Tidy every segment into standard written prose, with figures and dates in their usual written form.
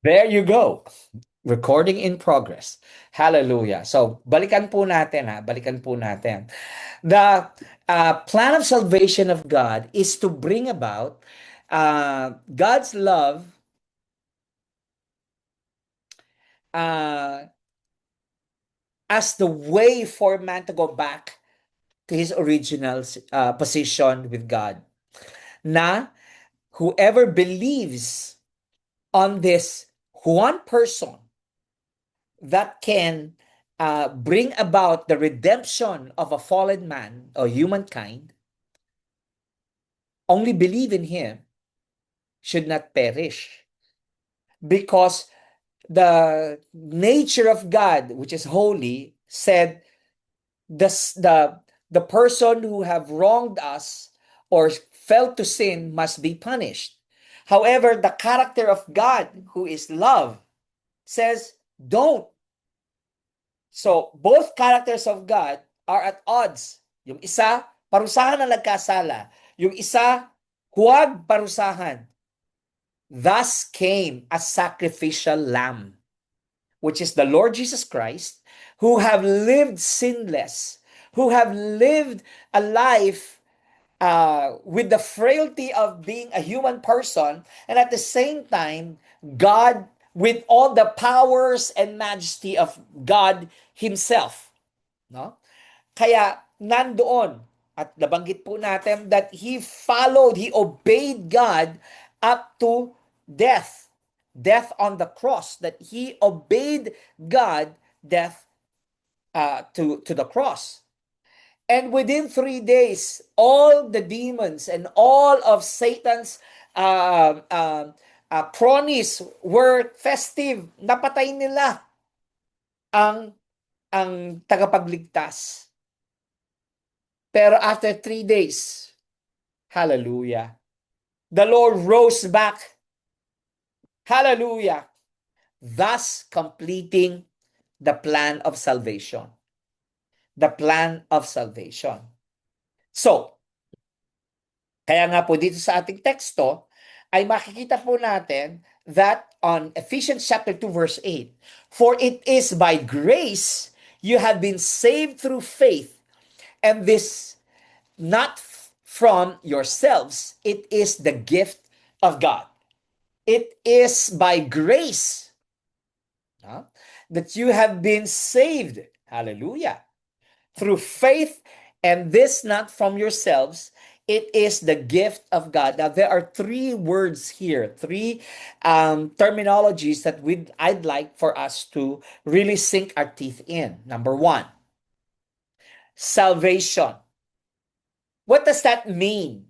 There you go. Recording in progress. Hallelujah. So, balikan po natin ha. Balikan po natin. The plan of salvation of God is to bring about God's love uh, as the way for man to go back to his original position with God. Na whoever believes on this one person that can bring about the redemption of a fallen man or humankind, only believe in him, should not perish. Because the nature of God, which is holy, said the, the, the person who have wronged us or fell to sin must be punished. However, the character of God, who is love, says, don't. So, both characters of God are at odds. Yung isa, parusahan na nagkasala. Yung isa, huwag parusahan. Thus came a sacrificial lamb, which is the Lord Jesus Christ, who have lived sinless, who have lived a life with the frailty of being a human person, and at the same time, God with all the powers and majesty of God Himself. No? Kaya nandoon, at nabanggit po natin that He followed, He obeyed God up to death. Death on the cross. That He obeyed God, death to the cross. And within 3 days, all the demons and all of Satan's cronies were festive. Napatay nila ang tagapagligtas. Pero after 3 days, hallelujah, the Lord rose back. Hallelujah. Thus completing the plan of salvation. The plan of salvation. So, kaya nga po dito sa ating teksto, ay makikita po natin that on Ephesians chapter 2 verse 8, for it is by grace you have been saved through faith, and this not from yourselves, it is the gift of God. It is by grace that you have been saved. Hallelujah. Through faith, and this not from yourselves. It is the gift of God. Now, there are three words here, three terminologies that I'd like for us to really sink our teeth in. Number one, salvation. What does that mean?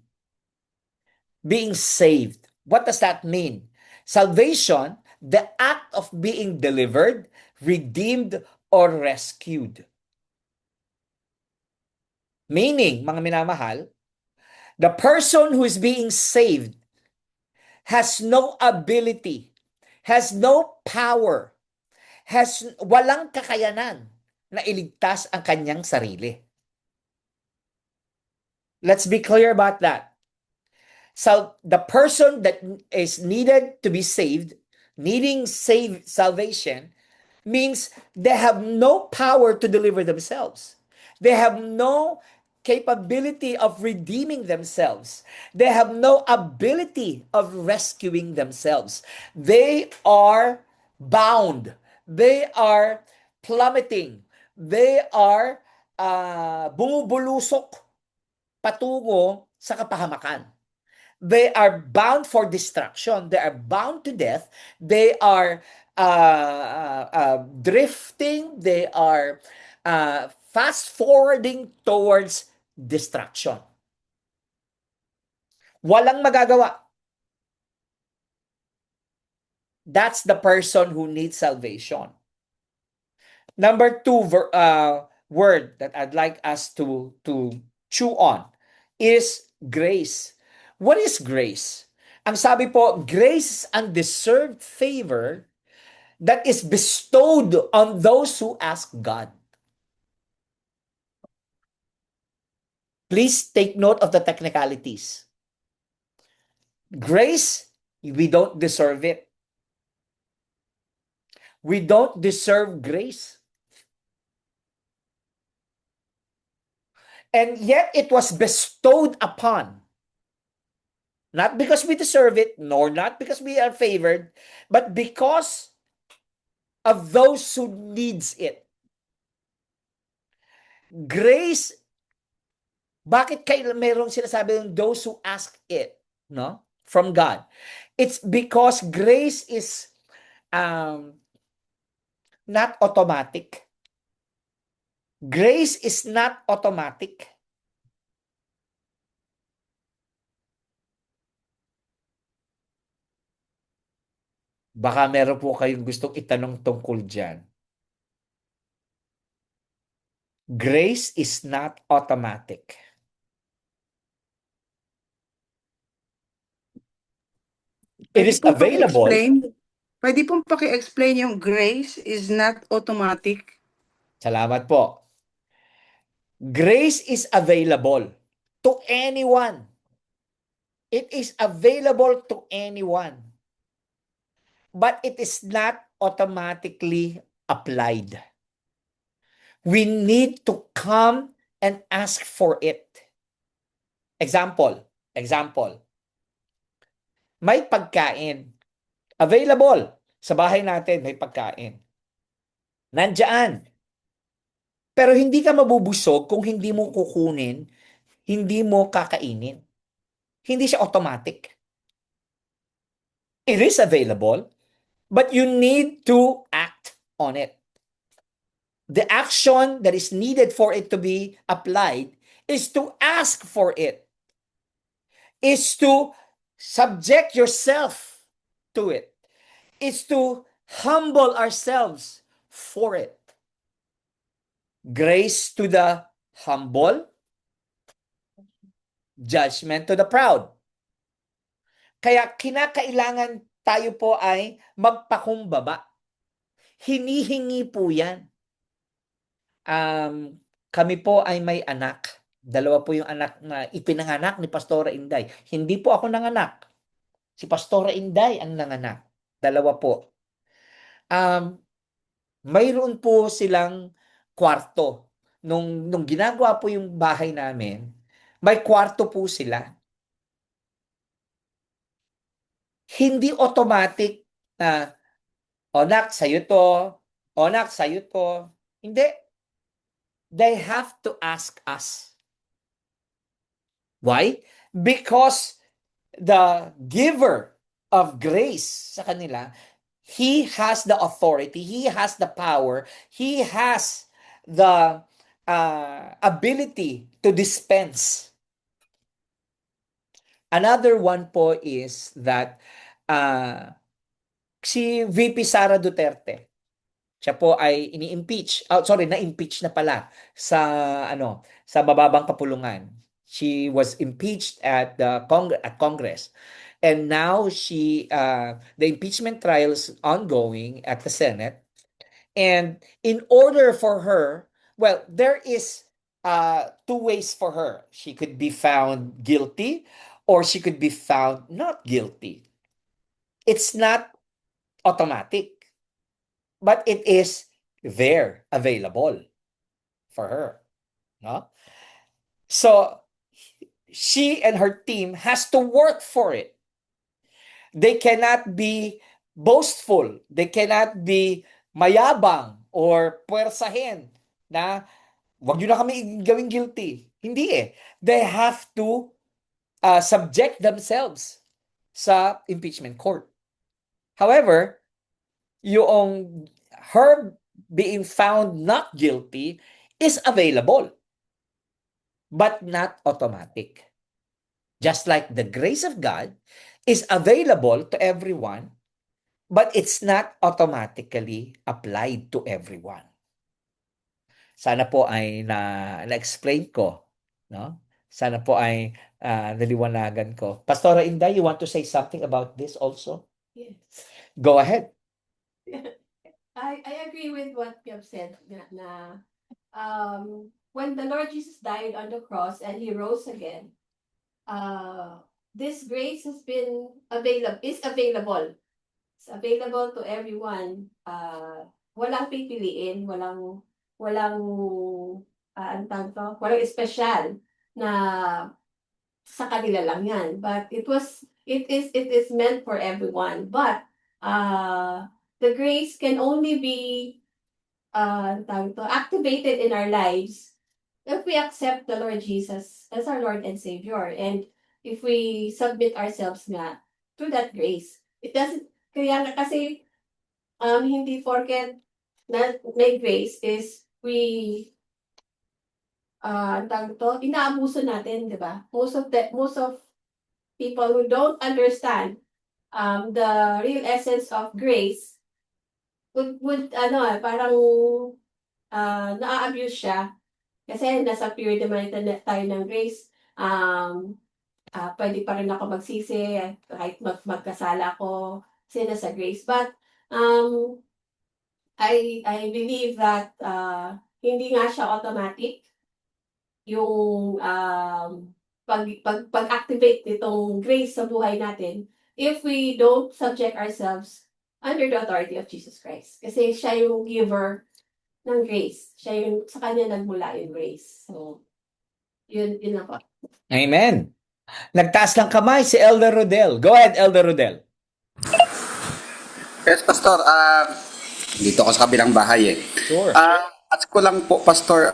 Being saved. What does that mean? Salvation, the act of being delivered, redeemed, or rescued. Meaning, mga minamahal, the person who is being saved has no ability, has no power, walang kakayanan na iligtas ang kanyang sarili. Let's be clear about that. So the person that is needed to be saved, needing salvation, means they have no power to deliver themselves. They have no capability of redeeming themselves. They have no ability of rescuing themselves. They are bound. They are plummeting. They are bumubulusok patungo sa kapahamakan. They are bound for destruction. They are bound to death. They are drifting. They are fast forwarding towards destruction. Walang magagawa. That's the person who needs salvation. Number two word that I'd like us to chew on is grace. What is grace? Ang sabi po, grace is undeserved favor that is bestowed on those who ask God. Please take note of the technicalities. Grace, we don't deserve it. We don't deserve grace. And yet it was bestowed upon. Not because we deserve it, nor not because we are favored, but because of those who needs it. Grace, bakit mayroong sinasabi yung those who ask it, no? From God. It's because grace is not automatic. Grace is not automatic. Baka meron po kayong gustong itanong tungkol dyan. Grace is not automatic. It is available. Pwede pong paki-explain yung grace is not automatic. Salamat po. Grace is available to anyone. It is available to anyone. But it is not automatically applied. We need to come and ask for it. Example. May pagkain. Available. Sa bahay natin, may pagkain. Nandiyan. Pero hindi ka mabubusog kung hindi mo kukunin, hindi mo kakainin. Hindi siya automatic. It is available, but you need to act on it. The action that is needed for it to be applied is to ask for it, is to subject yourself to it, is to humble ourselves for it. Grace to the humble, judgment to the proud. Kaya kinakailangan tayo po ay magpakumbaba. Hinihingi po yan. Kami po ay may anak. Dalawa po yung anak na ipinanganak ni Pastora Inday. Hindi po ako nanganak. Si Pastora Inday ang nanganak. Dalawa po. Mayroon po silang kwarto. Nung ginagawa po yung bahay namin, may kwarto po sila. Hindi automatic na, onak, sa'yo to. Onak, sa'yo to. Hindi. They have to ask us. Why? Because the giver of grace sa kanila, he has the authority, he has the power, he has the ability to dispense. Another one po is that si VP Sara Duterte, siya po ay ini-impeach. Na-impeach na pala sa mababang kapulungan. She was impeached at the Congress. And now the impeachment trial is ongoing at the Senate. And in order for her, well, there is two ways for her. She could be found guilty or she could be found not guilty. It's not automatic. But it is there, available for her. No? So, she and her team has to work for it. They cannot be boastful. They cannot be mayabang or puwersahin na wag nyo na kami gawing guilty. Hindi eh. They have to subject themselves sa impeachment court. However, yung her being found not guilty is available, but not automatic. Just like the grace of God is available to everyone, but it's not automatically applied to everyone. Sana po ay na-explain ko, no? Sana po ay naliwanagan ko. Pastora Inday, you want to say something about this also? Yes. Go ahead. I agree with what you have said when the Lord Jesus died on the cross and he rose again, this grace is available It's available to everyone. Walang pipiliin, walang ang tawag to, walang espesyal na sa kanila lang yan. But it is meant for everyone. But the grace can only be tawag to, activated in our lives if we accept the Lord Jesus as our Lord and Savior. And if we submit ourselves nga to that grace. It doesn't, kaya nga kasi hindi porket na may grace is we ang tawag to, inaabuso natin, di ba? Most of people who don't understand the real essence of grace would parang na-abuse siya kasi nasa period naman tayo ng grace. Pwede pa rin ako magsisi kahit magkasala ako kasi nasa grace. But I believe that hindi nga siya automatic yung pag-activate nitong grace sa buhay natin if we don't subject ourselves under the authority of Jesus Christ. Kasi siya yung giver ng grace. Siya yung, sa kanya nagmula yung grace. So, yun lang po. Amen. Nagtaas ng kamay si Elder Rodel. Go ahead, Elder Rodel. Yes, Pastor. Dito ako sa kabilang bahay eh. Sure. At ko lang po, Pastor,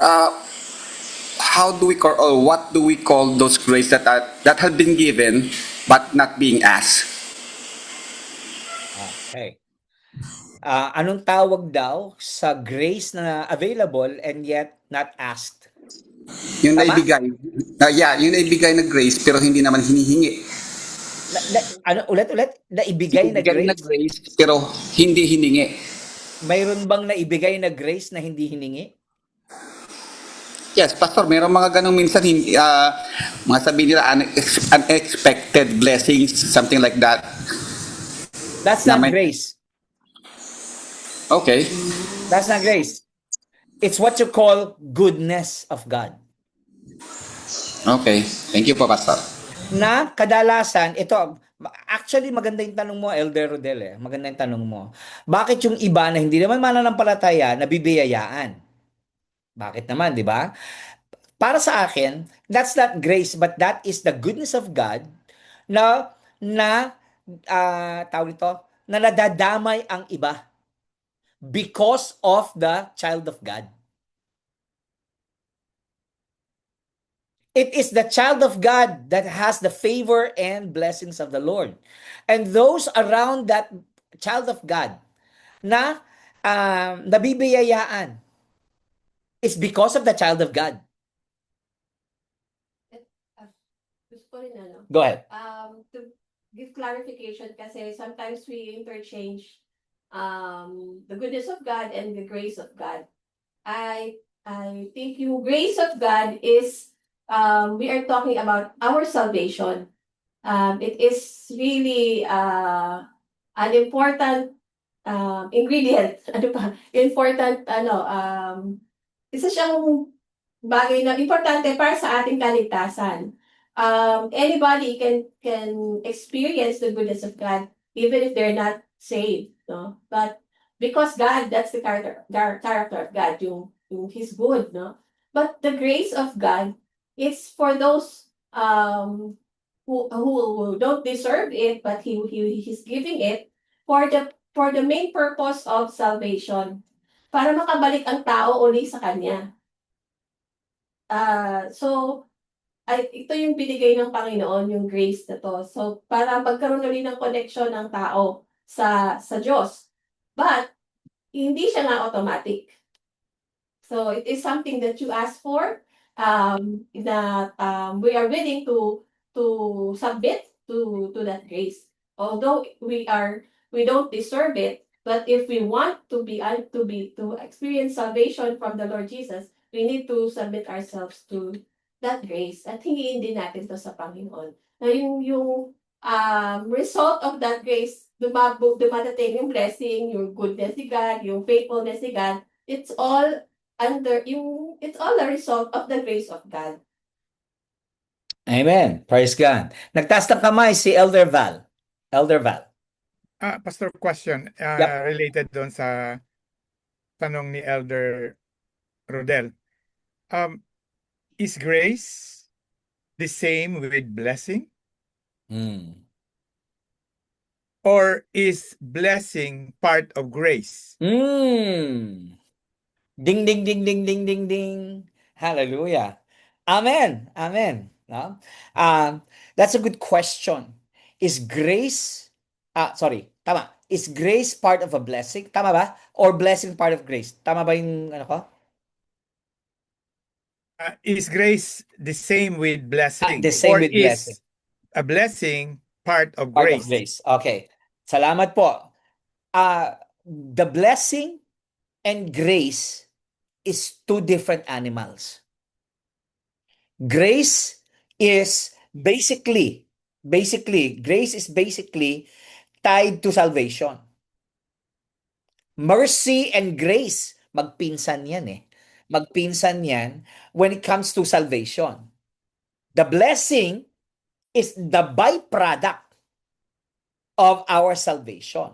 how do we call, or what do we call those grace that have been given but not being asked? Okay. Anong tawag daw sa grace na available and yet not asked? Yung Tama? naibigay. Yung naibigay na grace pero hindi naman hinihingi. Ulit? Naibigay na Naibigay na grace? grace pero hindi hiningi. Mayroon bang naibigay na grace na hindi hiningi? Yes, Pastor, meron mga ganong minsan, mga sabihin nila, unexpected blessings, something like that. That's not grace. Okay. That's not grace. It's what you call goodness of God. Okay. Thank you po, Pastor. Na kadalasan, ito, actually maganda yung tanong mo, Elder Rodel eh. Maganda yung tanong mo. Bakit yung iba na hindi naman mananampalataya, nabibiyayaan? Bakit naman, di ba? Para sa akin, that's not grace, but that is the goodness of God na tawag ito, na nadadamay ang iba because of the child of God. It is the child of God that has the favor and blessings of the Lord. And those around that child of God na nabibiyayaan is because of the child of God. Gusto ko rin Go ahead. to give clarification kasi sometimes we interchange the goodness of God and the grace of God. I think yung grace of God is we are talking about our salvation. It is really an important ingredient. Ano pa? Important isa siyang bagay na importante para sa ating kaligtasan. Anybody can experience the goodness of God even if they're not saved, no? But because God, that's the character of God, yung He's good, no? But the grace of God is for those who don't deserve it, but He's giving it for the main purpose of salvation, para makabalik ang tao uli sa Kanya. So, ito yung binigay ng Panginoon, yung grace na to. So, para magkaroon ulit ng connection ng tao sa Diyos. But, hindi siya nga automatic. So, it is something that you ask for, that we are willing to submit to that grace. Although we don't deserve it, but if we want to experience salvation from the Lord Jesus, we need to submit ourselves to that grace at hingiin din natin to sa Panginoon. Na yung result of that grace, dumadating yung blessing, yung goodness ni God, yung faithfulness ni God, it's all a result of the grace of God. Amen. Praise God. Nagtaas ng kamay si Elder Val. Elder Val. Pastor, question Yep. related doon sa tanong ni Elder Rodel. Is grace the same with blessing, Hmm. or is blessing part of grace? Hmm. Ding, ding, ding, ding, ding, ding, ding. Hallelujah. Amen. Amen. No? That's a good question. Is grace, sorry, tama. Is grace part of a blessing? Tama ba? Or blessing part of grace? Tama ba yung ano ko? Is grace the same with blessing, The same or with blessing. is a blessing part of Part of grace? grace. Okay. Salamat po. The blessing and grace is two different animals. Grace is grace is basically tied to salvation. Mercy and grace, magpinsan yan eh. Magpinsan yan when it comes to salvation. The blessing is the byproduct of our salvation.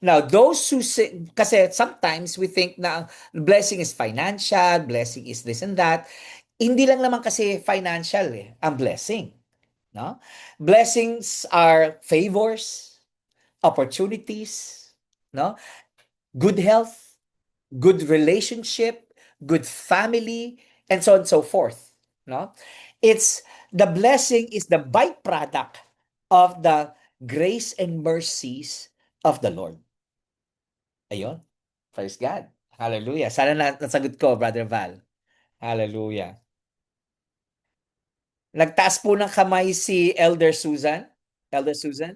Now, those who say, kasi sometimes we think na blessing is financial, blessing is this and that. Hindi lang naman kasi financial ang blessing. No? Blessings are favors, opportunities, no? Good health, good relationship, good family, and so on and so forth. No? It's the blessing is the byproduct of the grace and mercies of the Lord. Ayun. Praise God. Hallelujah. Sana nasagot ko, Brother Val. Hallelujah. Nagtaas po ng kamay si Elder Susan. Elder Susan?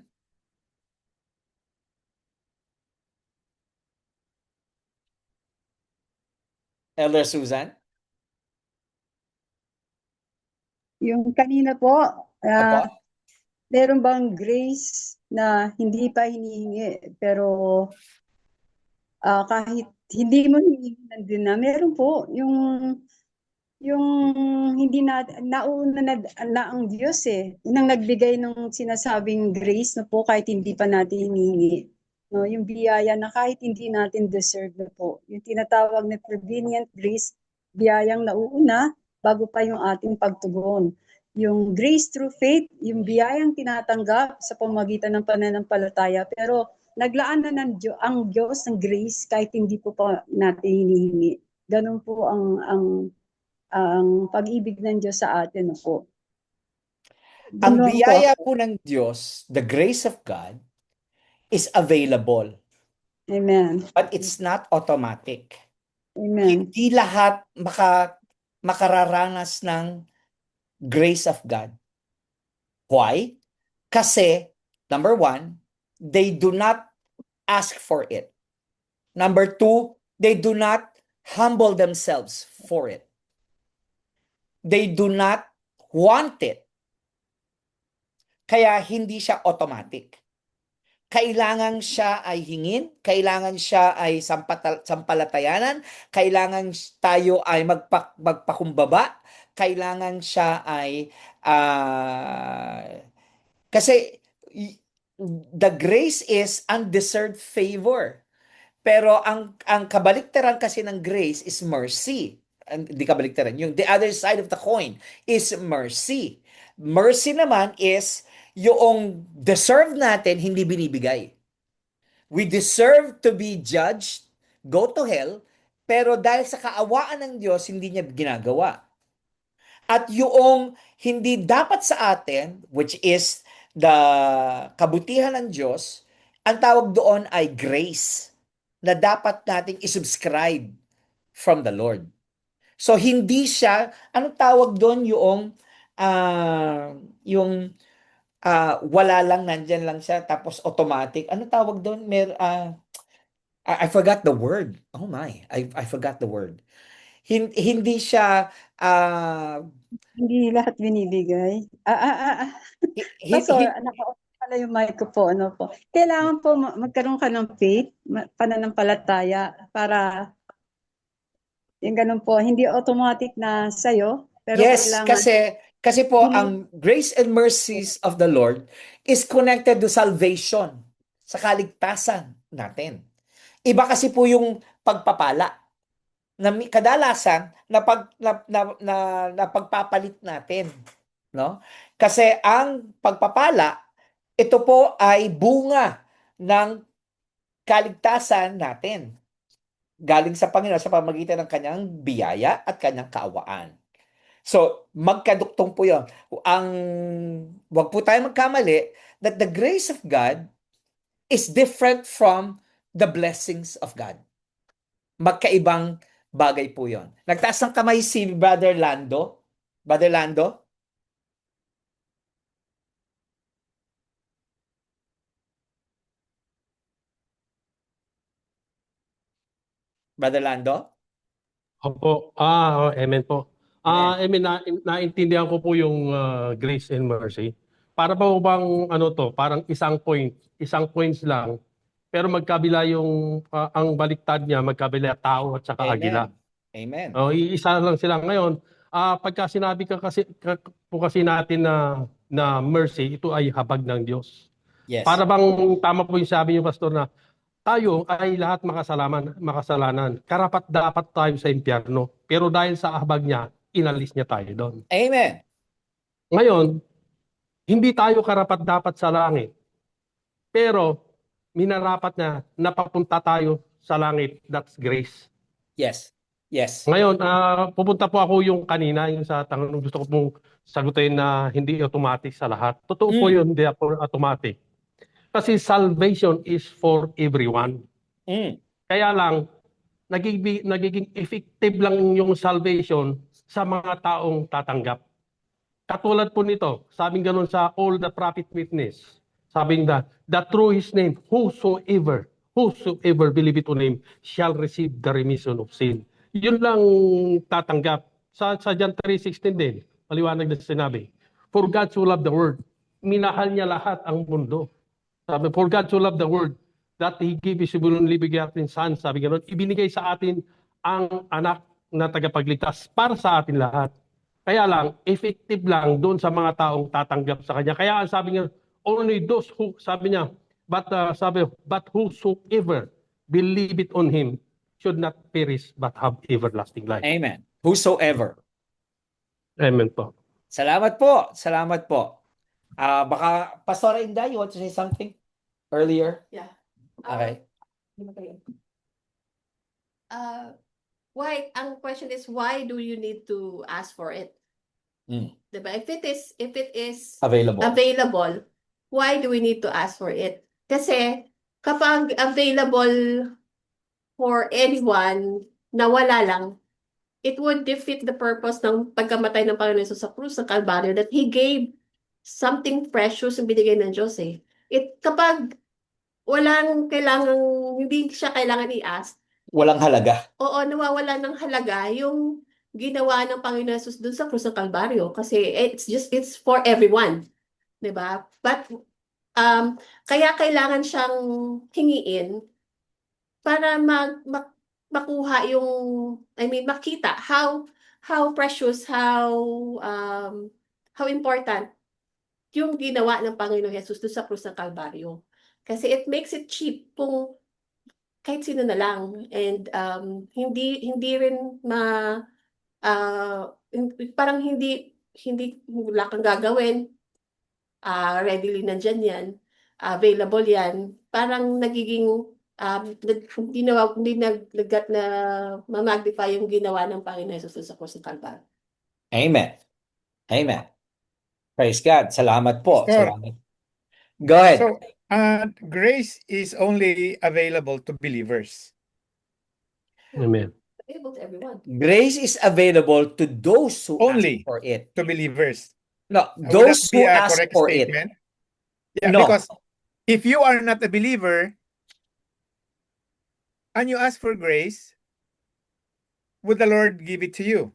Elder Susan? Yung kanina po, Apo? meron bang grace na hindi pa hinihingi pero kahit hindi mo hinihingi nandun na, meron po yung hindi na nauna na ang Diyos Yun ang nagbigay ng sinasabing grace na po kahit hindi pa natin hinihingi. No, yung biyaya na kahit hindi natin deserve na po. Yung tinatawag na prevenient grace, biyayang nauuna bago pa yung ating pagtugon. Yung grace through faith, yung biyayang tinatanggap sa pamagitan ng pananampalataya, pero naglaan na ang Diyos ng grace kahit hindi po pa natin hinihingi. Ganun po ang pag-ibig ng Diyos sa atin po. Ang Doon po biyaya ako. po ng Diyos, the grace of God, is available. Amen. But it's not automatic. Amen. Hindi lahat makararanas ng grace of God. Why? Kasi, number one, they do not ask for it. Number two, they do not humble themselves for it. They do not want it. Kaya hindi siya automatic. Kailangan siya ay hingin, kailangan siya ay sampalatayanan, kailangan tayo ay magpakumbaba, kailangan siya ay kasi the grace is undeserved favor. Pero ang kabaliktaran kasi ng grace is mercy. Hindi kabaliktaran. Yung the other side of the coin is mercy. Mercy naman is yung deserve natin, hindi binibigay. We deserve to be judged, go to hell, pero dahil sa kaawaan ng Diyos, hindi niya ginagawa. At yung hindi dapat sa atin, which is the kabutihan ng Diyos, ang tawag doon ay grace na dapat nating isubscribe from the Lord. So hindi siya, anong tawag doon wala lang, nandyan lang siya, tapos automatic. Anong tawag doon? I forgot the word. Oh my, I forgot the word. Hindi siya, Hindi lahat binibigay. Pastor, naka-off pala yung mic ko po. Ano po. Kailangan po magkaroon ka ng faith, pananampalataya para yung ganun po. Hindi automatic na sa'yo, pero yes, kailangan kasi po believe. ang grace and mercies of the Lord is connected to salvation. sa kaligtasan natin. Iba kasi po yung pagpapala na kadalasan na na pagpapalit natin, no? Kasi ang pagpapala, ito po ay bunga ng kaligtasan natin. Galing sa Panginoon sa pamamagitan ng kanyang biyaya at kanyang kaawaan. So, magkaduktong po yun. Wag po tayo magkamali that the grace of God is different from the blessings of God. Magkaibang bagay po yon. Nagtaas ng kamay si Brother Lando. Brother Lando? Brother Lando? Opo. Amen po. Amen, naintindihan ko po yung grace and mercy. Para po bang ano to, parang isang points lang, pero magkabila yung ang baliktad niya, magkabila tao at saka agila. Amen. Iisa lang sila ngayon. Pagka sinabi po kasi natin na mercy, ito ay habag ng Diyos. Yes. Para bang tama po yung sabi niyo, Pastor, na tayo ay lahat makasalanan. Karapat dapat tayo sa impyerno. Pero dahil sa habag niya, inalis niya tayo doon. Amen. Ngayon, hindi tayo karapat dapat sa langit. Pero minarapat na napapunta tayo sa langit. That's grace. Yes. Yes. Ngayon, pupunta po ako yung kanina, yung sa tanong gusto ko pong sagutin na hindi automatic sa lahat. Totoo po yun, hindi ako automatic. Kasi salvation is for everyone. Kaya lang, nagiging effective lang yung salvation sa mga taong tatanggap. Katulad po nito, sabing ganun sa all the prophet witness, sabing that through his name, whosoever believe it on him shall receive the remission of sin. Yun lang tatanggap. Sa John 3:16 din, maliwanag na sinabi, for God so loved the world, minahal niya lahat ang mundo. Sabi, for God so loved the world, that He gave His only begotten Son. Sabi gano'n, ibinigay sa atin ang anak na tagapagligtas para sa atin lahat. Kaya lang, effective lang doon sa mga taong tatanggap sa Kanya. Kaya ang sabi niya, only those who, sabi niya, but whosoever believe it on Him should not perish but have everlasting life. Amen. Whosoever. Amen po. Salamat po. Salamat po. Baka, Pastor Inda, you want to say something earlier? Yeah. Okay. Why? Ang question is, why do you need to ask for it? Diba? If it is available, why do we need to ask for it? Kasi kapag available for anyone na wala lang, it would defeat the purpose ng pagkamatay ng Panginoon Jesus sa krus ng Kalbaryo, that He gave something precious yung binigay ng Diyos eh. Kapag hindi siya kailangan i-ask, Walang halaga. oo, nawawala ng halaga yung ginawa ng Panginoon Jesus dun sa krus ng Kalbaryo. Kasi it's for everyone. Diba? But, kaya kailangan siyang hingiin para makuha yung, makita how precious, how important yung ginawa ng Panginoon Jesus doon sa krus ng Kalbaryo. Kasi it makes it cheap kung kahit sino na lang, and hindi rin parang hindi wala kang gagawin, readily nandyan yan, available yan, parang nagiging hindi na ma-magnify yung ginawa ng Panginoon Jesus sa krus ng Kalbaryo. Amen. Amen. Praise God. Salamat po. Pastor. Salamat. Go ahead. So, grace is only available to believers. Amen. Available to everyone. Grace is available to those who Only ask for it. To believers. No, Would those that be who a ask correct for statement? it. Yeah, No. because if you are not a believer and you ask for grace, would the Lord give it to you?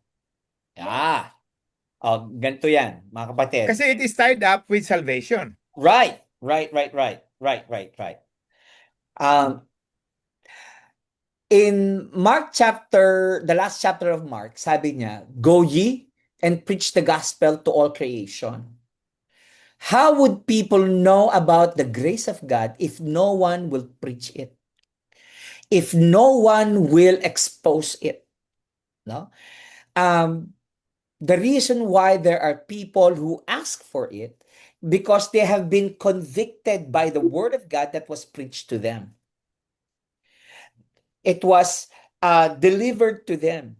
Ganito yan, mga kapatid. Kasi it is tied up with salvation. Right. In Mark the last chapter of Mark, sabi niya, go ye and preach the gospel to all creation. How would people know about the grace of God if no one will preach it? If no one will expose it? No? Um, the reason why there are people who ask for it because they have been convicted by the word of God that was preached to them. It was delivered to them.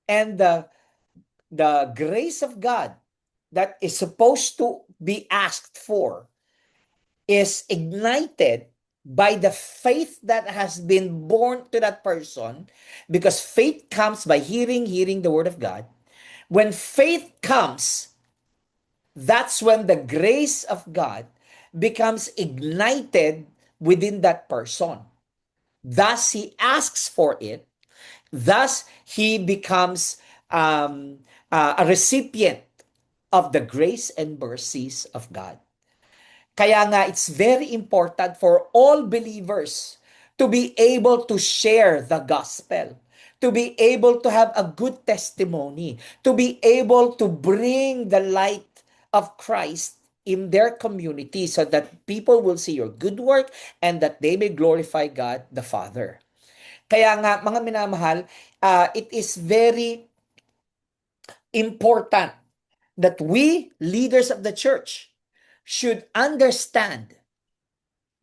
And the grace of God that is supposed to be asked for is ignited by the faith that has been born to that person, because faith comes by hearing, hearing the word of God. When faith comes, that's when the grace of God becomes ignited within that person. Thus, he asks for it. Thus, he becomes a recipient of the grace and mercies of God. Kaya nga, it's very important for all believers to be able to share the gospel, to be able to have a good testimony, to be able to bring the light of Christ in their community so that people will see your good work and that they may glorify God the Father. Kaya nga, mga minamahal, it is very important that we, leaders of the church, should understand,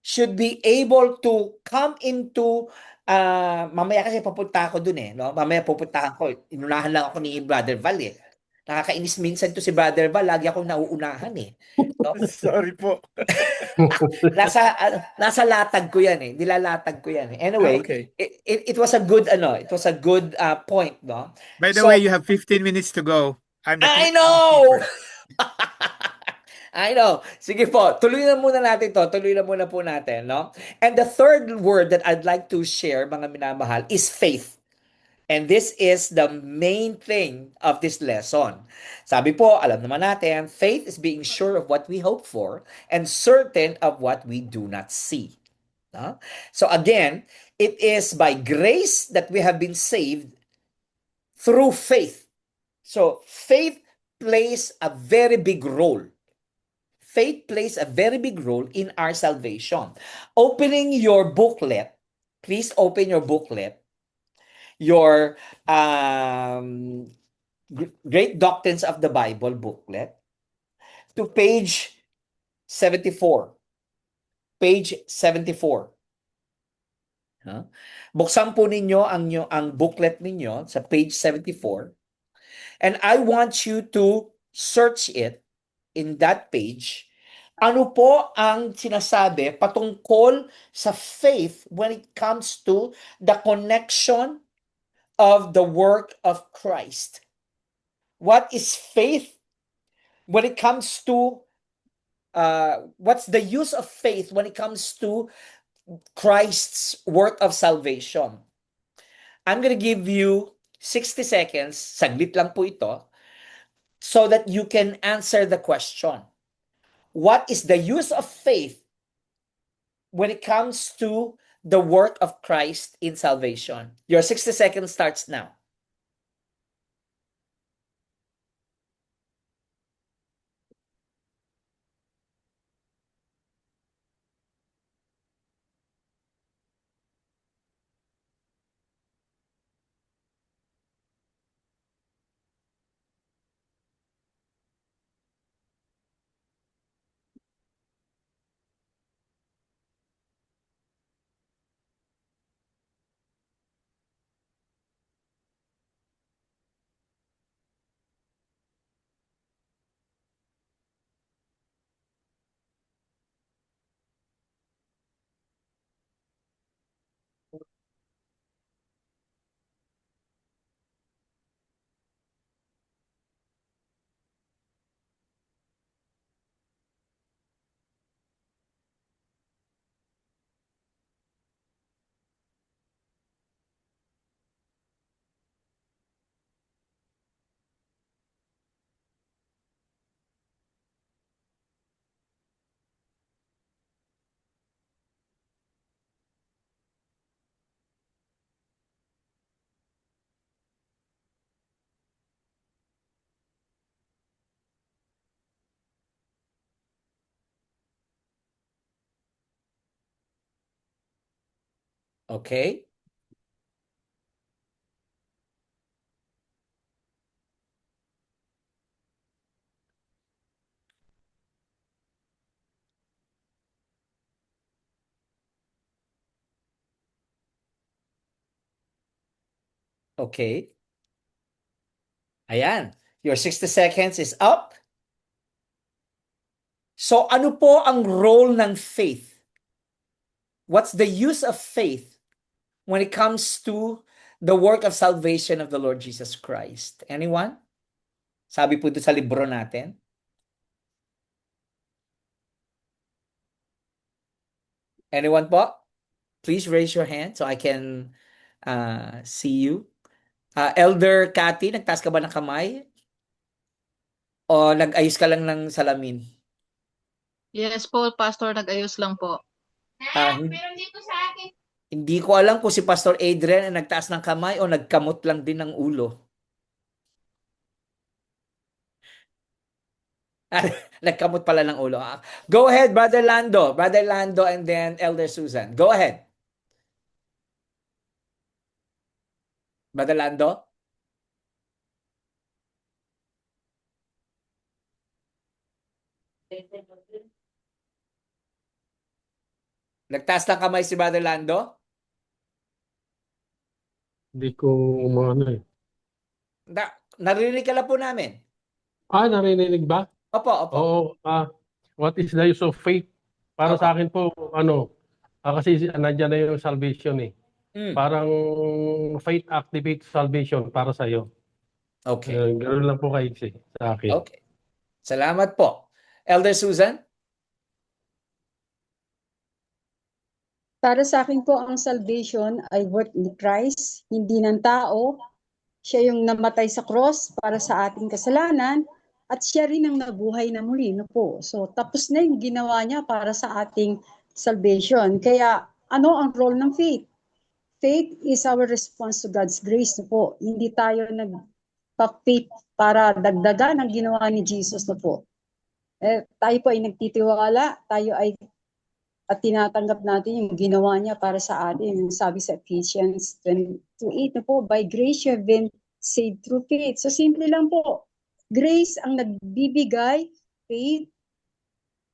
should be able to come into, mamaya kasi papunta ako dun no? Mamaya pupuntahan ko, inunahan lang ako ni Brother Val Nakakainis minsan to si Brother Val, lagi akong nauunahan No? Sorry po. Nasa latag ko yan nilalatag ko yan Anyway, Okay. it was a good, it was a good point, no? By the So, way, you have 15 minutes to go. I'm the I know! timekeeper. I know. Sige po, tuloy na muna natin to. Tuloy na muna po natin, no? And the third word that I'd like to share, mga minamahal, is faith. And this is the main thing of this lesson. Sabi po, alam naman natin, faith is being sure of what we hope for and certain of what we do not see. No? So again, it is by grace that we have been saved through faith. So faith plays a very big role. Faith plays a very big role in our salvation. Opening your booklet, please open your booklet, your Great Doctrines of the Bible booklet, to page 74. Page 74. Huh? Buksan po ninyo ang booklet ninyo sa page 74. And I want you to search it in that page. Ano po ang sinasabi patungkol sa faith when it comes to the connection of the work of Christ? What is faith when it comes to what's the use of faith when it comes to Christ's work of salvation? I'm gonna give you 60 seconds, saglit lang po ito, so that you can answer the question. What is the use of faith when it comes to the work of Christ in salvation? Your 60 seconds starts now. Okay? Okay. Ayan. Your 60 seconds is up. So ano po ang role ng faith? What's the use of faith when it comes to the work of salvation of the Lord Jesus Christ? Anyone? Sabi po doon sa libro natin. Anyone po? Please raise your hand so I can see you. Elder Cathy, nagtaas ka ba ng kamay? O nag-ayos ka lang ng salamin? Yes po, Pastor, nag-ayos lang po. Hindi ko alam kung si Pastor Adrian ay nagtaas ng kamay o nagkamot lang din ng ulo. Nagkamot pala ng ulo. Go ahead, Brother Lando. Brother Lando and then Elder Susan. Go ahead. Brother Lando? Nagtaas ng kamay si Brother Lando? Hindi ko ano eh. Narinig ka lang po namin. Narinig ba? Opo, opo. Oo. What is the use of faith? Para Opo. sa akin po, kasi nandiyan na yung salvation eh. Parang faith activates salvation para sa iyo. Okay. Ganoon lang po kaiksi sa akin. Okay. Salamat po. Elder Susan? Para sa akin po, ang salvation ay work ni Christ, hindi ng tao. Siya yung namatay sa cross para sa ating kasalanan at siya rin ang nabuhay na muli. No po? So tapos na yung ginawa niya para sa ating salvation. Kaya ano ang role ng faith? Faith is our response to God's grace. No po? Hindi tayo nagpa-faith para dagdagan ang ginawa ni Jesus. No po? Tayo po ay nagtitiwala, tayo ay at tinatanggap natin yung ginawa niya para sa atin. Yung sabi sa Ephesians 2:8 na po, by grace you have been saved through faith. So simple lang po. Grace ang nagbibigay, faith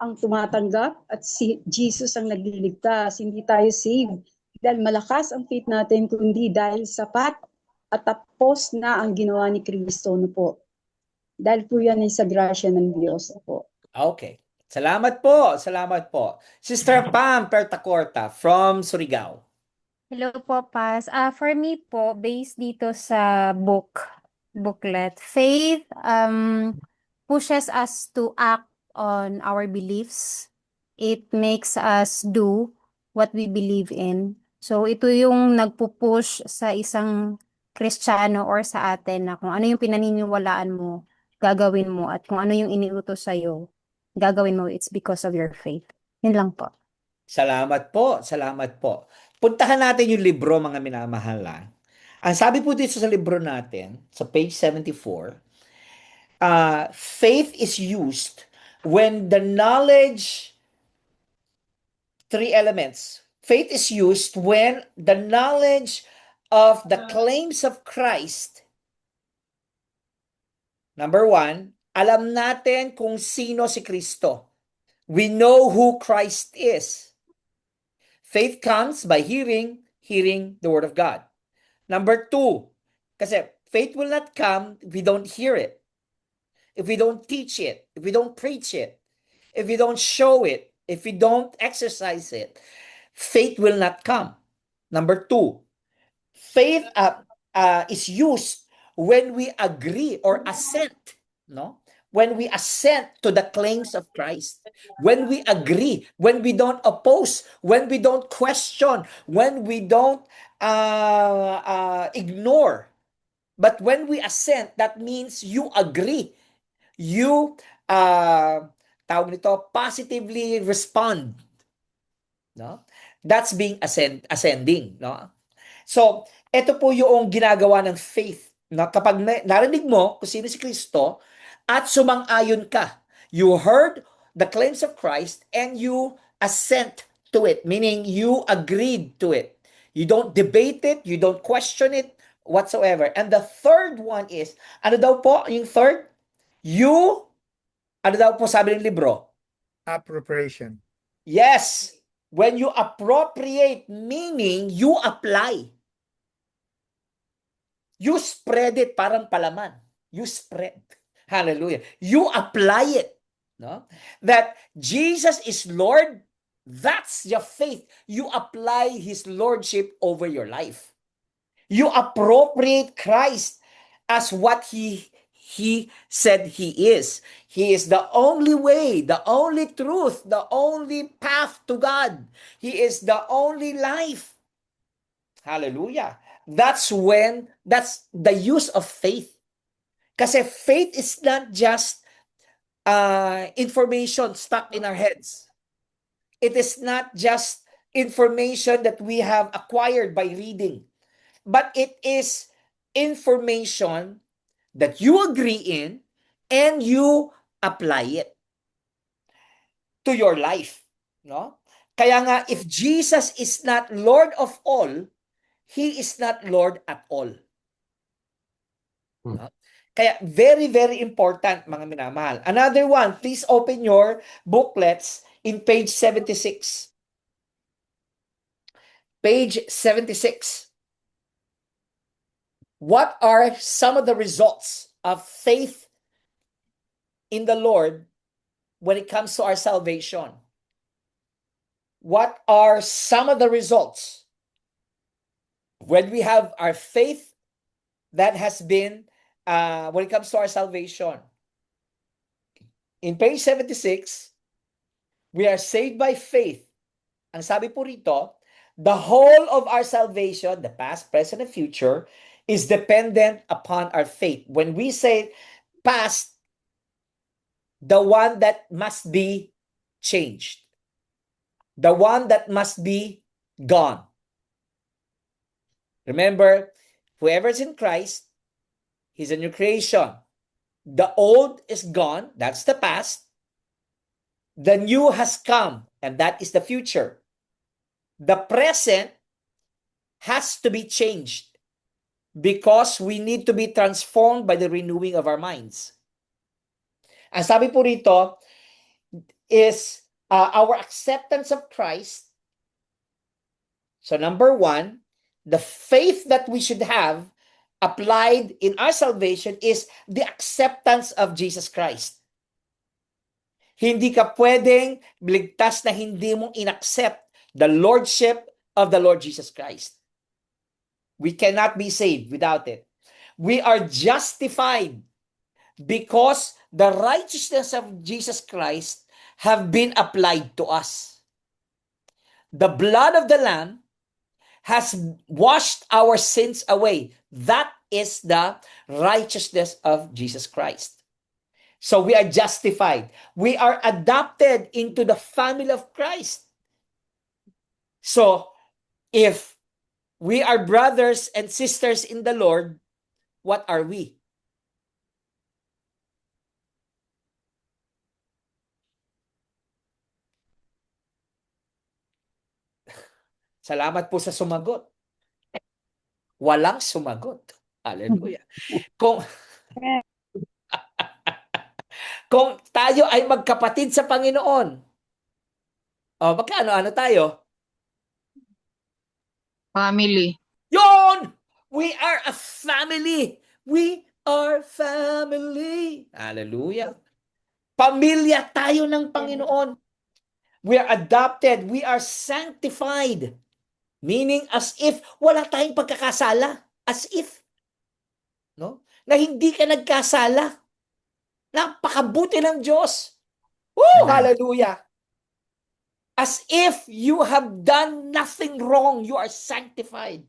ang tumatanggap, at si Jesus ang nagliligtas. Hindi tayo saved dahil malakas ang faith natin, kundi dahil sapat at tapos na ang ginawa ni Kristo. No po. Dahil po yan ay sa grasya ng Diyos. No po. Okay. Salamat po. Salamat po. Sister Pam Pertacorta from Surigao. Hello po, Pas. For me po, based dito sa booklet, faith pushes us to act on our beliefs. It makes us do what we believe in. So ito yung nagpupush sa isang Kristiyano or sa atin na kung ano yung pinaniniwalaan mo, gagawin mo, at kung ano yung iniutos sa'yo, gagawin mo, it's because of your faith. Yun lang po. Salamat po. Salamat po. Puntahan natin yung libro, mga minamahal. Ang sabi po dito sa libro natin, sa page 74, faith is used when the knowledge, three elements. Faith is used when the knowledge of the claims of Christ. Number one, alam natin kung sino si Kristo. We know who Christ is. Faith comes by hearing the Word of God. Number two, kasi faith will not come if we don't hear it, if we don't teach it, if we don't preach it, if we don't show it, if we don't exercise it, faith will not come. Number two, faith is used when we agree or assent, no? When we assent to the claims of Christ, when we agree, when we don't oppose, when we don't question, when we don't ignore, but when we assent, that means you agree, you tawag nito, positively respond, no? That's being ascending, no? So ito po yung ginagawa ng faith, no? Kapag narinig mo kung sino si Kristo at sumang-ayon ka, you heard the claims of Christ and you assent to it, meaning you agreed to it. You don't debate it, you don't question it whatsoever. And the third one is, ano daw po yung third? Ano daw po sabi ng libro? Appropriation. Yes, when you appropriate, meaning you apply. You spread it, parang palaman. You spread. Hallelujah. You apply it. No? That Jesus is Lord, that's your faith. You apply His Lordship over your life. You appropriate Christ as what He said He is. He is the only way, the only truth, the only path to God. He is the only life. Hallelujah. That's the use of faith. Kasi faith is not just information stuck in our heads. It is not just information that we have acquired by reading, but it is information that you agree in and you apply it to your life. No? Kaya nga, if Jesus is not Lord of all, He is not Lord at all. No? Kaya very, very important, mga minamahal. Another one, please open your booklets in page 76. Page 76. What are some of the results of faith in the Lord when it comes to our salvation? What are some of the results when we have our faith that has been when it comes to our salvation? In page 76, we are saved by faith. Ang sabi po rito, the whole of our salvation, the past, present, and future, is dependent upon our faith. When we say past, the one that must be changed, the one that must be gone. Remember, whoever is in Christ, he's a new creation. The old is gone, that's the past. The new has come, and that is the future. The present has to be changed because we need to be transformed by the renewing of our minds. Ang sabi po rito is our acceptance of Christ. So number one, the faith that we should have applied in our salvation is the acceptance of Jesus Christ. Hindi ka pwedeng ligtas na hindi mong inaccept the Lordship of the Lord Jesus Christ. We cannot be saved without it. We are justified because the righteousness of Jesus Christ have been applied to us. The blood of the Lamb has washed our sins away. That is the righteousness of Jesus Christ. So we are justified. We are adopted into the family of Christ. So if we are brothers and sisters in the Lord, what are we? Salamat po sa sumagot. Walang sumagot. Hallelujah. Kung tayo ay magkapatid sa Panginoon, magkaano-ano tayo? Family. Yon! We are a family. We are family. Hallelujah. Pamilya tayo ng Panginoon. We are adopted. We are sanctified. Meaning as if wala tayong pagkakasala. As if. No? Na hindi ka nagkasala. Napakabuti ng Diyos. Woo! Hallelujah. As if you have done nothing wrong, you are sanctified.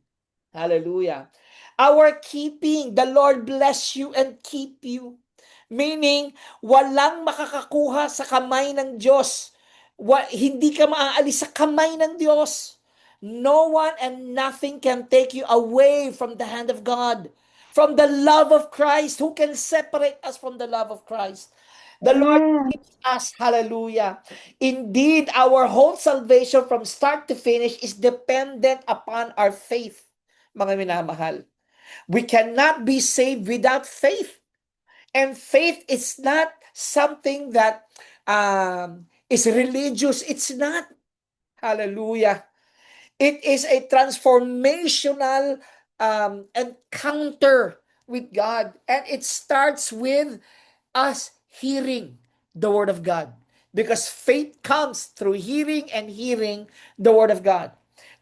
Hallelujah. Our keeping, the Lord bless you and keep you. Meaning, walang makakakuha sa kamay ng Diyos. Hindi ka maaalis sa kamay ng Diyos. No one and nothing can take you away from the hand of God. From the love of Christ. Who can separate us from the love of Christ? The Lord Amen. keeps us. Hallelujah. Indeed, our whole salvation from start to finish is dependent upon our faith, mga minamahal. We cannot be saved without faith. And faith is not something that is religious. It's not. Hallelujah. It is a transformational encounter with God. And it starts with us hearing the Word of God. Because faith comes through hearing and hearing the Word of God.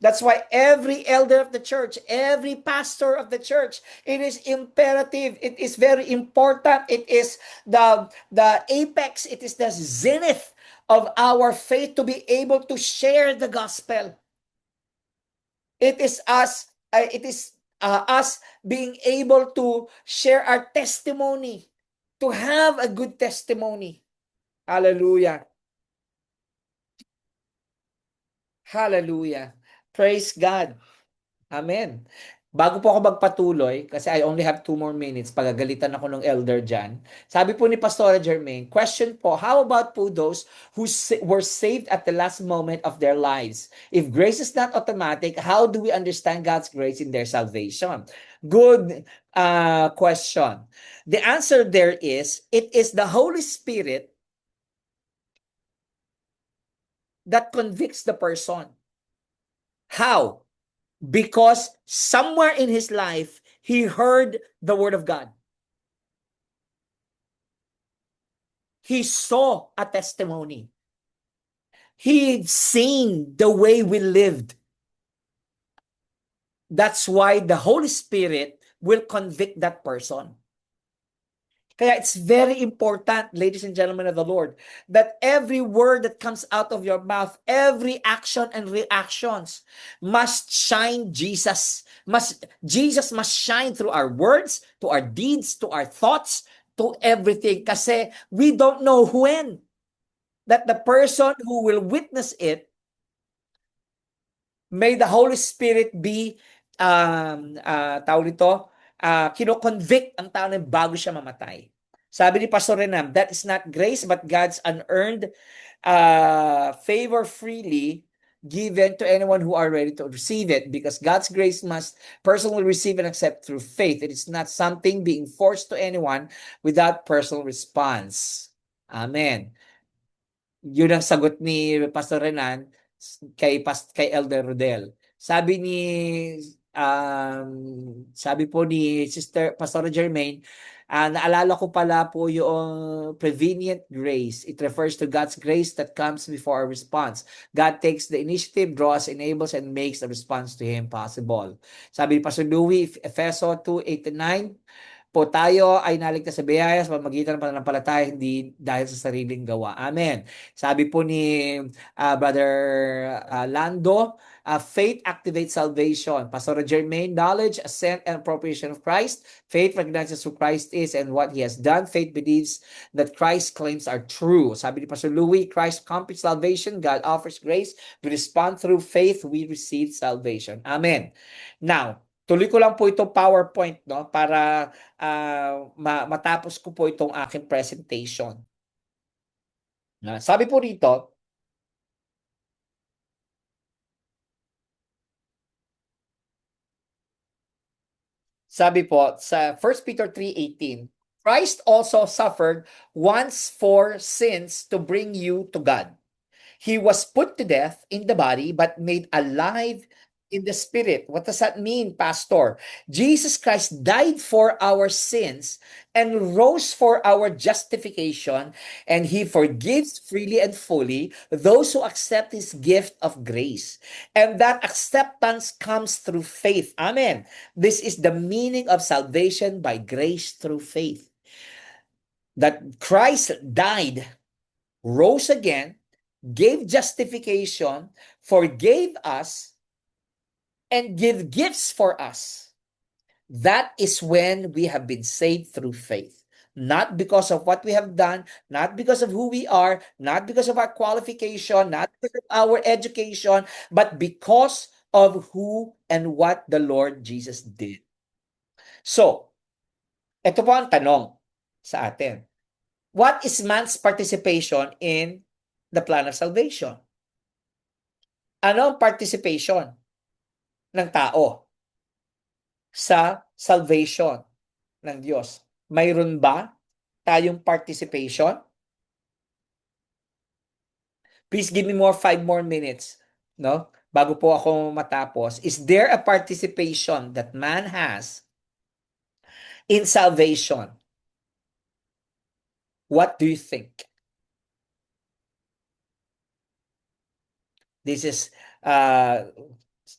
That's why every elder of the church, every pastor of the church, it is imperative, it is very important, it is the apex, it is the zenith of our faith to be able to share the gospel. It is us being able to share our testimony, to have a good testimony. Hallelujah. Hallelujah. Praise God. Amen. Bago po ako magpatuloy, kasi I only have 2 more minutes, pagagalitan ako ng elder dyan. Sabi po ni Pastora Jermaine, question po, how about po those who were saved at the last moment of their lives? If grace is not automatic, how do we understand God's grace in their salvation? Good question. The answer there is, it is the Holy Spirit that convicts the person. How? Because somewhere in his life, he heard the Word of God. He saw a testimony. He'd seen the way we lived. That's why the Holy Spirit will convict that person. Kaya it's very important, ladies and gentlemen of the Lord, that every word that comes out of your mouth, every action and reactions must shine Jesus. Jesus must shine through our words, to our deeds, to our thoughts, to everything. Kasi we don't know when that the person who will witness it, may the Holy Spirit be, kino-convict ang tao na bago siya mamatay. Sabi ni Pastor Renam, that is not grace but God's unearned favor freely given to anyone who are ready to receive it, because God's grace must personally receive and accept through faith. It is not something being forced to anyone without personal response. Amen. Yun ang sagot ni Pastor Renan kay Elder Rodel. Sabi po ni Sister Pastor Jermaine, naalala ko pala po yung prevenient grace. It refers to God's grace that comes before our response. God takes the initiative, draws, enables, and makes the response to Him possible. Sabi ni Pastor Louis, Efeso 2:8-9, po tayo ay naligtas sa biyaya sa pamamagitan ng pananampalataya, hindi dahil sa sariling gawa. Amen. Sabi po ni Brother Lando, faith activates salvation. Pastor Jermaine, knowledge, assent, and appropriation of Christ. Faith recognizes who Christ is and what He has done. Faith believes that Christ's claims are true. Sabi ni Pastor Louis, Christ accomplished salvation. God offers grace. We respond through faith. We receive salvation. Amen. Now, tuloy ko lang po itong PowerPoint, no, para matapos ko po itong aking presentation. Sabi po rito, sabi po sa 1 Peter 3:18, Christ also suffered once for sins to bring you to God. He was put to death in the body but made alive in the spirit. What does that mean, Pastor? Jesus Christ died for our sins and rose for our justification, and He forgives freely and fully those who accept His gift of grace. And that acceptance comes through faith. Amen. This is the meaning of salvation by grace through faith. That Christ died, rose again, gave justification, forgave us, and give gifts for us. That is when we have been saved through faith. Not because of what we have done, not because of who we are, not because of our qualification, not because of our education, but because of who and what the Lord Jesus did. So, ito po ang tanong sa atin. What is man's participation in the plan of salvation? Ano ang participation ng tao sa salvation ng Diyos? Mayroon ba tayong participation? Please give me 5 more minutes, no? Bago po ako matapos. Is there a participation that man has in salvation? What do you think? This is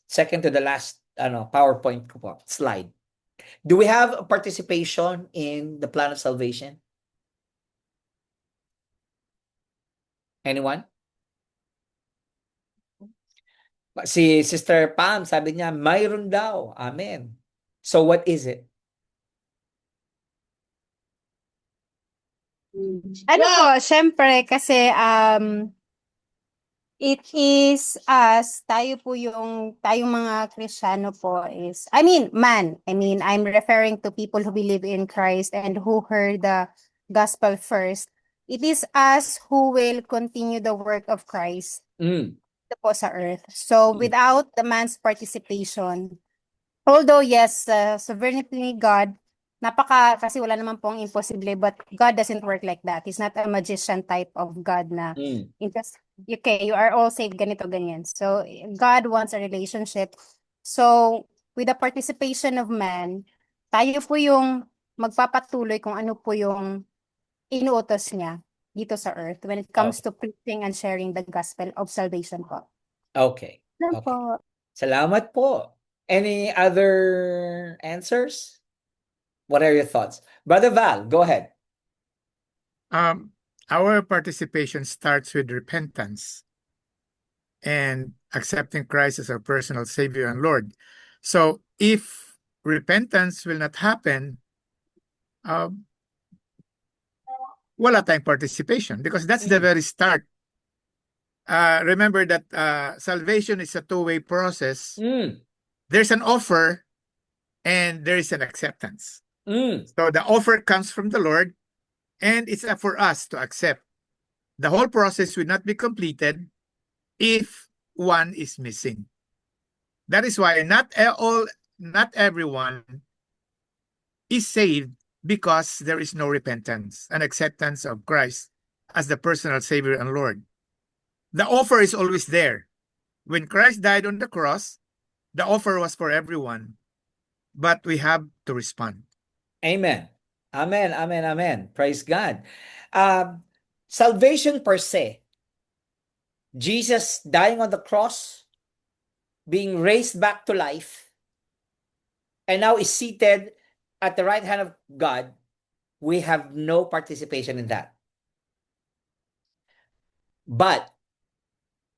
second to the last PowerPoint ko po, slide. Do we have a participation in the plan of salvation? Anyone? Si Sister Pam, sabi niya, mayroon daw. Amen. So what is it? Ano po, syempre, kasi it is us, tayong mga Kristiyano po is, I'm referring to people who believe in Christ and who heard the gospel first. It is us who will continue the work of Christ dito po sa earth. So, without the man's participation, although yes, sovereignty ni God, kasi wala naman pong imposible, but God doesn't work like that. He's not a magician type of God na okay, you are all saved, ganito, ganyan. So, God wants a relationship. So, with the participation of man, tayo po yung magpapatuloy kung ano po yung inuutos niya dito sa earth when it comes to preaching and sharing the gospel of salvation po. Okay. Ano po? Salamat po. Any other answers? What are your thoughts? Brother Val, go ahead. Our participation starts with repentance and accepting Christ as our personal Savior and Lord. So if repentance will not happen, wala tayong participation because that's the very start. Remember that salvation is a two-way process. There's an offer and there is an acceptance. So the offer comes from the Lord and it's up for us to accept. The whole process will not be completed if one is missing. That is why not everyone is saved because there is no repentance and acceptance of Christ as the personal Savior and Lord. The offer is always there. When Christ died on the cross, the offer was for everyone, but we have to respond. Amen. Amen, amen, amen. Praise God. Salvation per se, Jesus dying on the cross, being raised back to life, and now is seated at the right hand of God, we have no participation in that. But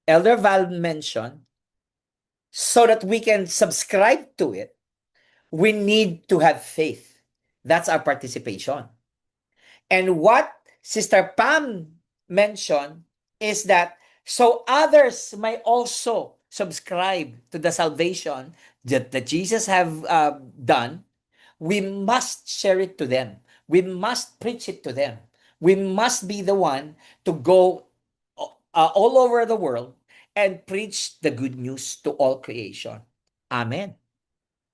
Elder Val mentioned, so that we can subscribe to it, we need to have faith. That's our participation. And what Sister Pam mentioned is that so others may also subscribe to the salvation that Jesus have done, we must share it to them. We must preach it to them. We must be the one to go all over the world and preach the good news to all creation. Amen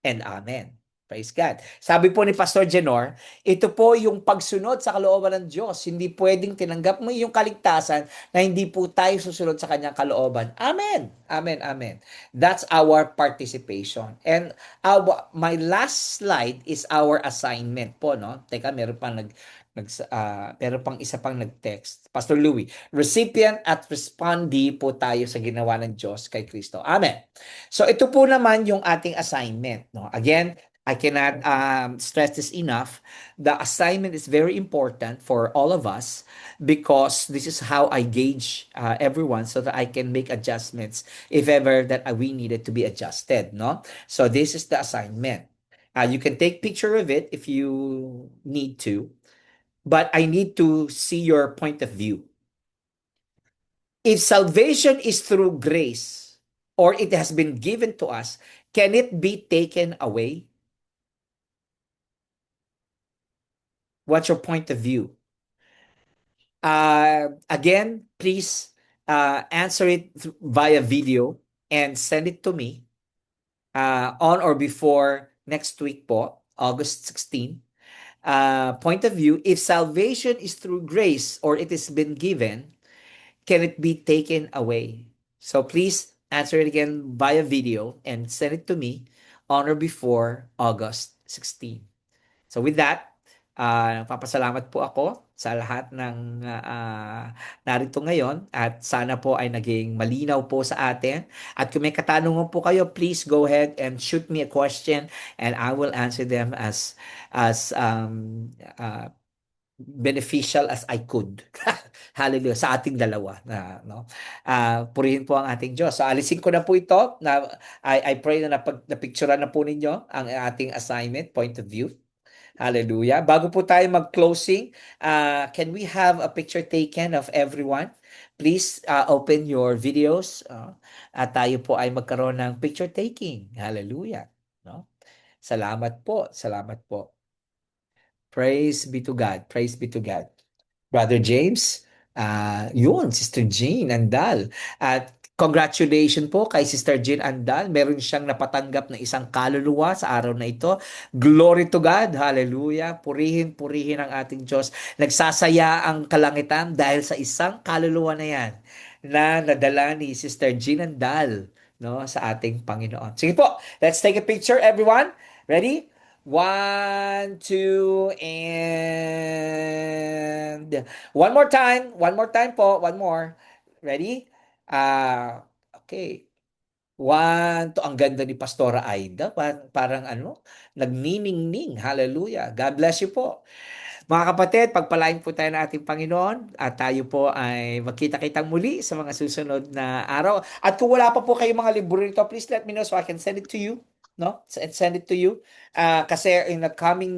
and amen. Praise God. Sabi po ni Pastor Jenor, ito po yung pagsunod sa kalooban ng Diyos. Hindi pwedeng tinanggap mo yung kaligtasan na hindi po tayo susunod sa kanyang kalooban. Amen. Amen. Amen. That's our participation. And my last slide is our assignment po, no? Teka, meron pang isa pang nag-text. Pastor Louie, recipient at respondee po tayo sa ginawa ng Diyos kay Kristo. Amen. So ito po naman yung ating assignment, no? Again, I cannot stress this enough. The assignment is very important for all of us because this is how I gauge everyone so that I can make adjustments if ever that we needed to be adjusted, no? So this is the assignment. You can take picture of it if you need to, but I need to see your point of view. If salvation is through grace or it has been given to us, can it be taken away? What's your point of view? Again, please answer it via video and send it to me on or before next week po, August 16. Point of view, if salvation is through grace or it has been given, can it be taken away? So please answer it again via video and send it to me on or before August 16. So with that, papasalamat po ako sa lahat ng narito ngayon at sana po ay naging malinaw po sa atin. At kung may katanungan po kayo, please go ahead and shoot me a question and I will answer them as beneficial as I could. Hallelujah. Sa ating dalawa. No? Purihin po ang ating Diyos. So alisin ko na po ito. I pray na napicturean na po ninyo ang ating assignment, point of view. Hallelujah. Bago po tayo mag-closing, can we have a picture taken of everyone? Please open your videos at tayo po ay magkaroon ng picture taking. Hallelujah. No? Salamat po. Salamat po. Praise be to God. Praise be to God. Brother James, yun, Sister Jean Andal. At congratulations po kay Sister Jean Andal. Meron siyang napatanggap na isang kaluluwa sa araw na ito. Glory to God. Hallelujah. Purihin ang ating Diyos. Nagsasaya ang kalangitan dahil sa isang kaluluwa na yan na nadala ni Sister Jean Andal, no, sa ating Panginoon. Sige po, let's take a picture, everyone. Ready? 1, 2, and one more time po, one more. Ready? Okay. 1, ang ganda ni Pastora Aida, parang nagniningning. Hallelujah. God bless you po. Mga kapatid, pagpalain po tayo ng ating Panginoon at tayo po ay magkita-kitang muli sa mga susunod na araw. At kung wala pa po kayong mga libro nito, please let me know so I can send it to you. No? Send it to you. Kasi in the coming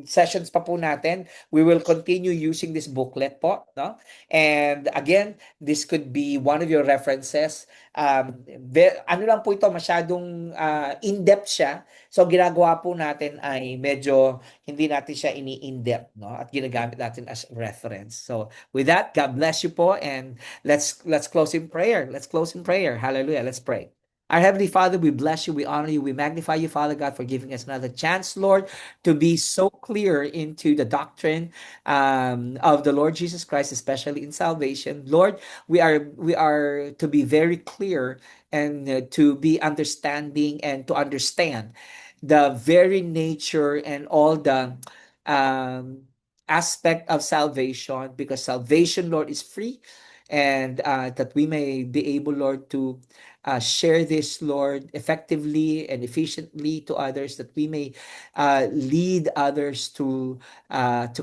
sessions pa po natin, we will continue using this booklet po. No? And again, this could be one of your references. Ano lang po ito, masyadong in-depth siya. So ginagawa po natin ay medyo hindi natin siya ini-in-depth, no? At ginagamit natin as reference. So with that, God bless you po and let's close in prayer. Let's close in prayer. Hallelujah. Let's pray. Our Heavenly Father, we bless you, we honor you, we magnify you, Father God, for giving us another chance, Lord, to be so clear into the doctrine of the Lord Jesus Christ, especially in salvation. Lord, we are to be very clear and to be understanding and to understand the very nature and all the aspect of salvation, because salvation, Lord, is free, and that we may be able, Lord, to share this, Lord, effectively and efficiently to others, that we may lead others to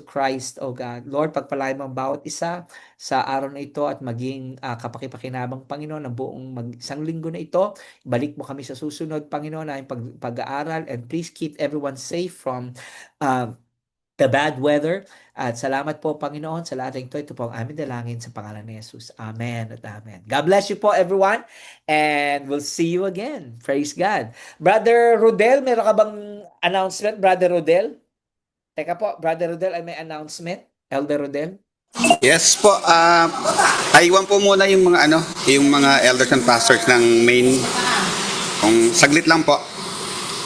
Christ, oh God. Lord, pagpalain mo ang bawat isa sa araw na ito at maging kapakipakinabang, Panginoon, ng buong isang linggo na ito. Balik mo kami sa susunod, Panginoon, na pag-aaral, and please keep everyone safe from the bad weather. At salamat po, Panginoon, sa lahat ng ito. Ito po ang aming dalangin sa pangalan ni Jesus. Amen at amen. God bless you po, everyone. And we'll see you again. Praise God. Brother Rodel, meron ka bang announcement, Brother Rodel? Teka po, Brother Rodel, ay may announcement? Elder Rodel? Yes po. Aiwan po muna yung mga elders and pastors ng main. Kung saglit lang po.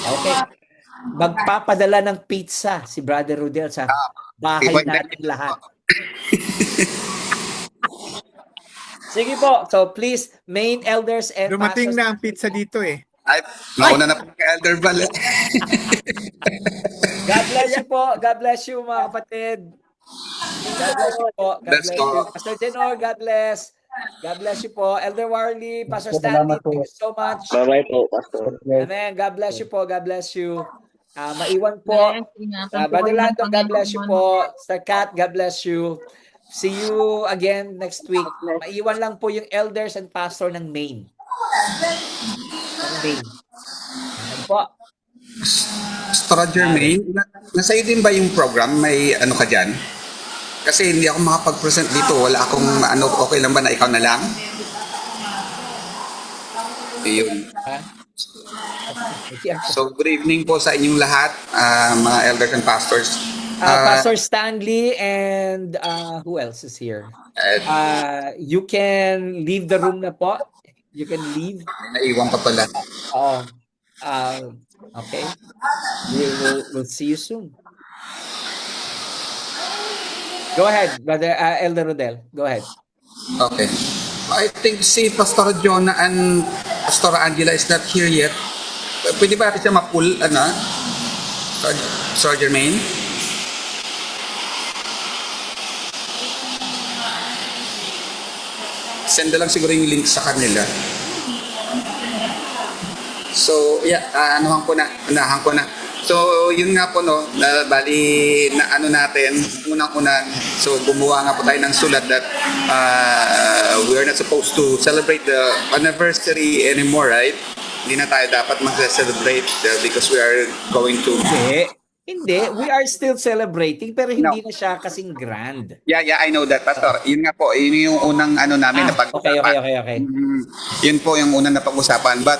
Okay. Magpapadala ng pizza si Brother Rodel sa bahay natin lahat. Sige po. So please, main elders and Dumating pastors. na ang pizza dito eh. Ay, nauna na po kay Elder Val. God bless you po. God bless you, mga kapatid. God bless you po. God bless you. Pastor Tenor, God bless. God bless you po. Elder Warley, Pastor Stanley, thank you so much. Bye-bye po, Pastor. Amen. God bless you po. God bless you. Maiwan po. Brother Lando, God bless you po. Sir Kat, God bless you. See you again next week. Maiwan lang po yung elders and pastor ng Maine. Ng Maine. Ayan po. Pastor Jermaine, nasa iyo din ba yung program? May ano ka dyan? Kasi hindi ako makapag-present dito. Wala akong okay lang ba na ikaw na lang? Iyon. So, good evening po sa inyong lahat, mga elders and pastors. Pastor Stanley and who else is here? You can leave the room na po. You can leave. Naiwan pa pala. Oo. Okay. We'll see you soon. Go ahead, Brother Elder Rodel. Go ahead. Okay. I think si Pastor Jonah and Pastor Angela is not here yet. Pwede ba natin siya ma-pull, Pastor Jermaine? Send na lang siguro yung link sa kanila. So, yeah, unahan ko na. So, yun nga po, no, bali, na ano natin, unang-una, so gumawa nga po tayo ng sulat that we are not supposed to celebrate the anniversary anymore, right? Hindi na tayo dapat mag-celebrate because we are going to... Hindi. We are still celebrating pero hindi na siya kasing grand. Yeah, I know that, Pastor. Yun nga po, yun yung unang ano namin na Okay. Yun po yung unang napag-usapan. But